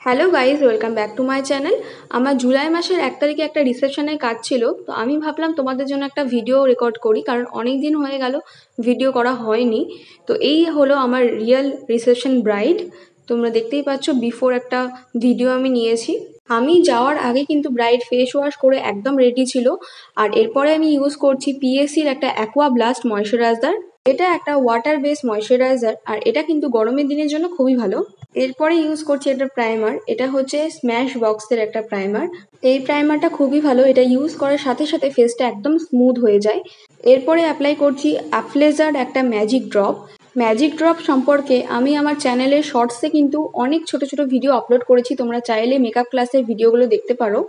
Hello guys, welcome back to my channel. আমার জুলাই মাসের 1 তারিখে একটা রিসেপশনের কাজ ছিল, তো আমি ভাবলাম তোমাদের জন্য একটা ভিডিও রেকর্ড করি, কারণ অনেক দিন হয়ে গেল ভিডিও করা হয়নি। তো এই হলো আমার রিয়েল রিসেপশন ব্রাইড। তোমরা দেখতেই পাচ্ছ বিফোর একটা ভিডিও আমি নিয়েছি। আমি যাওয়ার আগে কিন্তু ব্রাইড ফেস ওয়াশ করে একদম রেডি ছিল, আর এরপরে আমি ইউজ করছি পিএসসির একটা অ্যাকোয়া ব্লাস্ট ময়শ্চারাইজার। এটা একটা ওয়াটার বেস ময়শ্চারাইজার, আর এটা কিন্তু গরমের দিনের জন্য খুবই ভালো। এরপরে ইউজ করছি একটা প্রাইমার, এটা হচ্ছে স্ম্যাশ বক্সের একটা প্রাইমার। এই প্রাইমারটা খুবই ভালো, এটা ইউজ করার সাথে সাথে ফেসটা একদম স্মুথ হয়ে যায়। এরপরে অ্যাপ্লাই করছি অ্যাফলেজার একটা ম্যাজিক ড্রপ। ম্যাজিক ড্রপ সম্পর্কে আমি আমার চ্যানেলের শর্টসে কিন্তু অনেক ছোট ছোট ভিডিও আপলোড করেছি, তোমরা চাইলে মেকআপ ক্লাসের ভিডিওগুলো দেখতে পারো।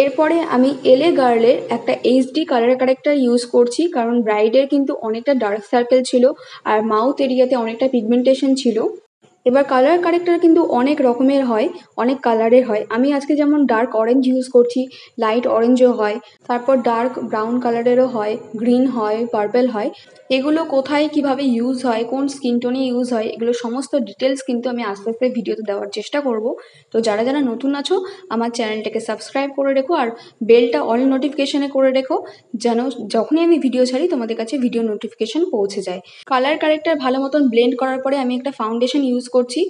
এরপরে আমি এলএ গার্লের একটা এইচডি কালার কারেক্টার ইউজ করছি, কারণ ব্রাইডের কিন্তু অনেকটা ডার্ক সার্কেল ছিল আর মাউথ এরিয়াতে অনেকটা পিগমেন্টেশন ছিল। এবার কালার কারেক্টার কিন্তু অনেক রকমের হয়, অনেক কালারের হয়। আমি আজকে যেমন ডার্ক অরেঞ্জ ইউজ করছি, লাইট অরেঞ্জও হয়, তারপর ডার্ক ব্রাউন কালারেরও হয়, গ্রিন হয়, পার্পল হয়। এগুলো কোথায় কিভাবে ইউজ হয়, কোন স্কিন টোনে ইউজ হয়, এগুলো সমস্ত ডিটেলস কিন্তু আমি আস্তে আস্তে ভিডিওতে দেওয়ার চেষ্টা করব। তো যারা যারা নতুন আছো আমার চ্যানেলটাকে সাবস্ক্রাইব করে রেখো, আর বেলটা অল নোটিফিকেশনে করে রেখো, যেন যখনই আমি ভিডিও ছাড়ি তোমাদের কাছে ভিডিও নোটিফিকেশন পৌঁছে যায়। কালার কারেক্টার ভালো মতন ব্লেন্ড করার পরে আমি একটা ফাউন্ডেশন ইউজ করছি।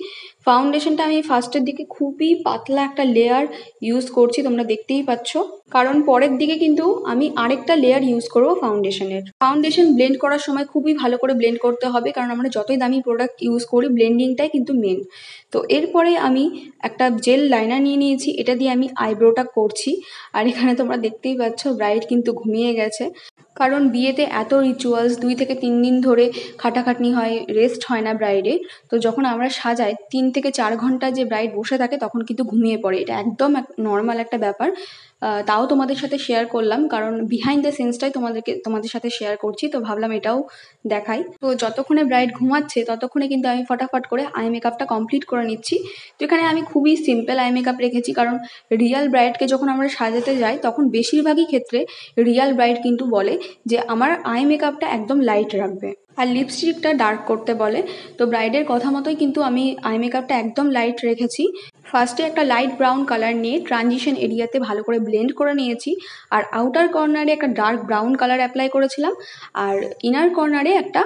ফাউন্ডেশনটা আমি ফার্স্টের দিকে খুবই পাতলা একটা লেয়ার ইউজ করছি, তোমরা দেখতেই পাচ্ছ, কারণ পরের দিকে কিন্তু আমি আরেকটা লেয়ার ইউজ করবো ফাউন্ডেশনের। ফাউন্ডেশন ব্লেন্ড করার সময় খুবই ভালো করে ব্লেন্ড করতে হবে, কারণ আমরা যতই দামি প্রোডাক্ট ইউজ করি ব্লেন্ডিংটাই কিন্তু মেন। তো এরপরে আমি একটা জেল লাইনার নিয়ে নিয়েছি, এটা দিয়ে আমি আইব্রোটা করছি। আর এখানে তোমরা দেখতেই পাচ্ছ ব্রাইড কিন্তু ঘুমিয়ে গেছে, কারণ বিয়েতে এত রিচুয়ালস 2 থেকে 3 দিন ধরে খাটাখাটনি হয়, রেস্ট হয় না ব্রাইডে। তো যখন আমরা সাজাই 3 থেকে 4 ঘন্টা যে ব্রাইড বসে থাকে তখন কিন্তু ঘুমিয়ে পড়ে, এটা একদম নর্মাল একটা ব্যাপার। তাও তোমাদের সাথে শেয়ার করলাম, কারণ বিহাইন্ড দ্য সিনসটাই তোমাদের সাথে শেয়ার করছি, তো ভাবলাম এটাও দেখাই। তো যতক্ষণে ব্রাইড ঘুমাচ্ছে ততক্ষণে কিন্তু আমি ফটাফট করে আই মেকআপটা কমপ্লিট করে নিচ্ছি। তো এখানে আমি খুবই সিম্পল আই মেকআপ রেখেছি, কারণ রিয়াল ব্রাইডকে যখন আমরা সাজাতে যাই তখন বেশিরভাগই ক্ষেত্রে রিয়াল ব্রাইড কিন্তু বলে যে আমার আই মেকআপটা একদম লাইট রাখবে আর লিপস্টিকটা ডার্ক করতে বলে। তো ব্রাইডের কথা মতোই কিন্তু আমি আই মেকআপটা একদম লাইট রেখেছি। ফার্স্টে একটা লাইট ব্রাউন কালার নিয়ে ট্রানজিশন এরিয়াতে ভালো করে ব্লেন্ড করে নিয়েছি, আর আউটার কর্নারে একটা ডার্ক ব্রাউন কালার অ্যাপ্লাই করেছিলাম, আর ইনার কর্নারে একটা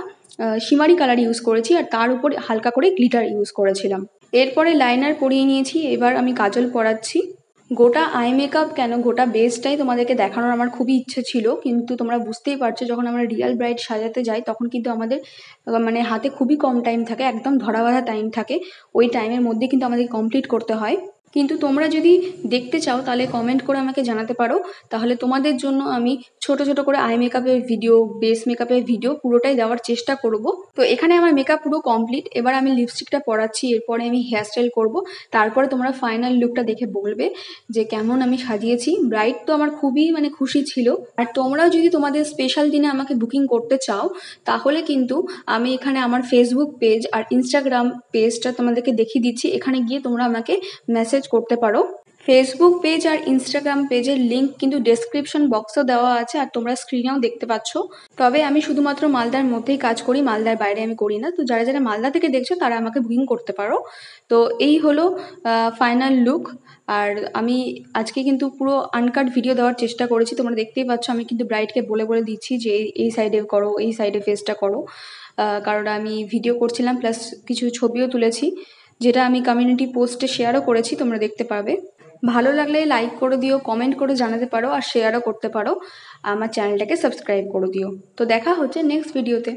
শিমারি কালার ইউজ করেছি, আর তার উপর হালকা করে গ্লিটার ইউজ করেছিলাম। এরপরে লাইনার পরিয়ে নিয়েছি, এবার আমি কাজল পরাচ্ছি। গোটা আই মেকআপ কেন, গোটা বেসটাই তোমাদেরকে দেখানোর আমার খুবই ইচ্ছে ছিল, কিন্তু তোমরা বুঝতেই পারছো যখন আমরা রিয়াল ব্রাইড সাজাতে যাই তখন কিন্তু আমাদের মানে হাতে খুবই কম টাইম থাকে, একদম ধরা বাঁধা টাইম থাকে। ওই টাইমের মধ্যে কিন্তু আমাদের কমপ্লিট করতে হয়। কিন্তু তোমরা যদি দেখতে চাও তাহলে কমেন্ট করে আমাকে জানাতে পারো, তাহলে তোমাদের জন্য আমি ছোট ছোট করে আই মেকআপের ভিডিও, বেস মেকআপের ভিডিও পুরোটাই দেওয়ার চেষ্টা করব। তো এখানে আমার মেকআপ পুরো কমপ্লিট, এবার আমি লিপস্টিকটা পরাচ্ছি, এরপরে আমি হেয়ারস্টাইল করব, তারপরে তোমরা ফাইনাল লুকটা দেখে বলবে যে কেমন আমি সাজিয়েছি। ব্রাইড তো আমার খুবই খুশি ছিল। আর তোমরাও যদি তোমাদের স্পেশাল দিনে আমাকে বুকিং করতে চাও তাহলে কিন্তু আমি এখানে আমার ফেসবুক পেজ আর ইনস্টাগ্রাম পেজটা তোমাদেরকে দেখিয়ে দিচ্ছি, এখানে গিয়ে তোমরা আমাকে মেসেজ করতে পারো। ফেসবুক পেজ আর ইনস্টাগ্রাম পেজের লিঙ্ক কিন্তু ডেসক্রিপশন বক্সেও দেওয়া আছে, আর তোমরা স্ক্রিনেও দেখতে পাচ্ছ। তবে আমি শুধুমাত্র মালদার মধ্যেই কাজ করি, মালদার বাইরে আমি করি না। তো যারা যারা মালদা থেকে দেখছো তারা আমাকে বুকিং করতে পারো। তো এই হলো ফাইনাল লুক। আর আমি আজকে কিন্তু পুরো আনকাট ভিডিও দেওয়ার চেষ্টা করেছি, তোমরা দেখতেই পাচ্ছ আমি কিন্তু ব্রাইডকে বলে বলে দিচ্ছি যে এই সাইডে করো, এই সাইডে ফেসটা করো, কারণ আমি ভিডিও করছিলাম প্লাস কিছু ছবিও তুলেছি, যেটা আমি কমিউনিটি পোস্টে শেয়ারও করেছি, তোমরা দেখতে পাবে। ভালো লাগলে লাইক করে দিও, কমেন্ট করে জানাতে পারো, আর শেয়ারও করতে পারো। আমার চ্যানেলটাকে সাবস্ক্রাইব করে দিও। তো দেখা হচ্ছে নেক্সট ভিডিওতে।